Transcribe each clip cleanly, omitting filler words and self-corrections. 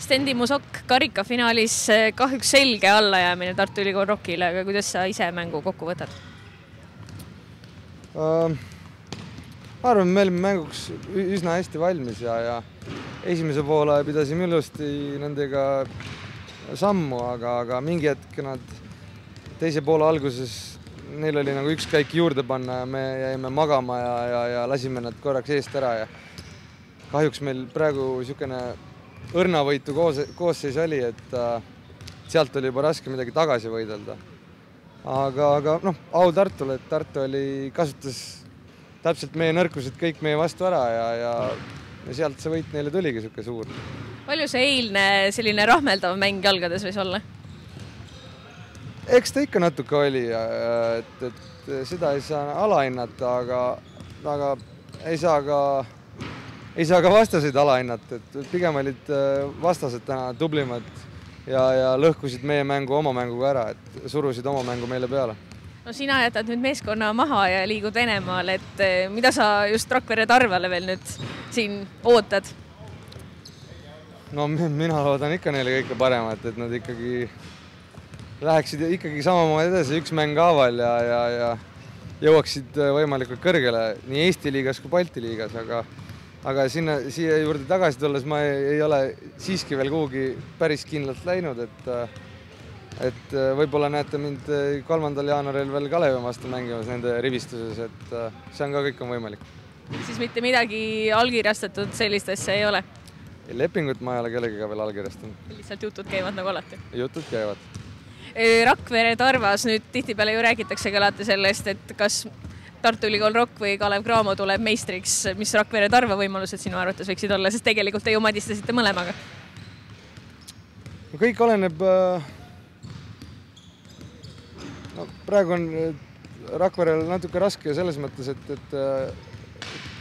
Sten Timo Sokk karikafinaalis kahjuks selge allajäämine Tartu Ülikool Rockile, aga kuidas sa ise mängu kokku võtad? Ma arvan, me olime mänguks üsna hästi valmis ja esimese poole pidasime ilusti nendega sammu, aga mingi hetk nad teise poole alguses neil oli nagu üks käik juurde panna ja me jäime magama ja lasime nad korraks eest ära ja kahjuks meil praegu niisugune õrnavõitu koosseis oli, et sealt oli juba raske midagi tagasi võidelda. Aga au Tartule, et Tartu kasutas täpselt meie nõrkused kõik meie vastu ära ja sealt see võit neile tuligi niisugune suur. Palju see eilne selline rahmeldav mäng jalgades võis olla? Eks ta ikka natuke oli, et seda ei saa alahinnata, aga ei saa ka vastaseid alahinnata, et pigem olid vastased täna tublimad ja lõhkusid meie mängu oma mänguga ära, et surusid oma mängu meile peale. No sina jätad nüüd meeskonna maha ja liigud Venemaale, et mida sa just Rakvere Tarvale veel nüüd siin ootad? No mina loodan ikka neile kõike paremat, et nad ikkagi läheksid ikkagi samamoodi edasi üks mäng haaval ja jõuaksid võimalikult kõrgele nii Eesti liigas kui Balti liigas, aga siia juurde tagasi tulles ma ei ole siiski veel kuhugi päris kindlalt läinud, et võib-olla näete mind 3. jaanuaril veel Kalevi vastu mängimas nende rivistuses, et see on ka kõik on võimalik. Siis mitte midagi allkirjastatud sellist asja ei ole? Lepingut ma ei ole kellegiga veel allkirjastanud. Lihtsalt jutud käivad nagu alati? Jutud käivad. Rakvere Tarvas nüüd tihtipeale ju räägitakse ka alati sellest, et kas Tartu Ülikool Rock või Kalev Cramo tuleb meistriks, mis Rakvere Tarva võimalused sinu arvates võiksid olla, sest tegelikult te ju madistasite mõlemaga. Kõik oleneb, praegu on Rakverel natuke raske selles mõttes, et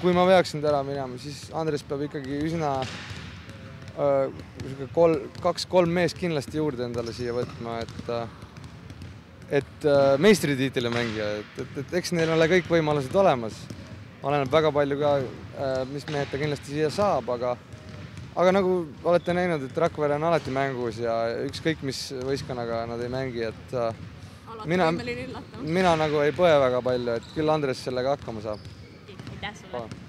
kui ma peaks nüüd ära minema, siis Andres peab ikkagi üsna 2-3 meest kindlasti juurde endale siia võtma, et meistritiitile mängija, et eks neil ole kõik võimalused olemas. Oleneb väga palju ka, mis mehed ta kindlasti siia saab, aga nagu olete näinud, et Rakvere on alati mängus ja ükskõik mis võistkonnaga nad ei mängi, et mina nagu ei põe väga palju, et küll Andres sellega hakkama saab. Aitäh sulle!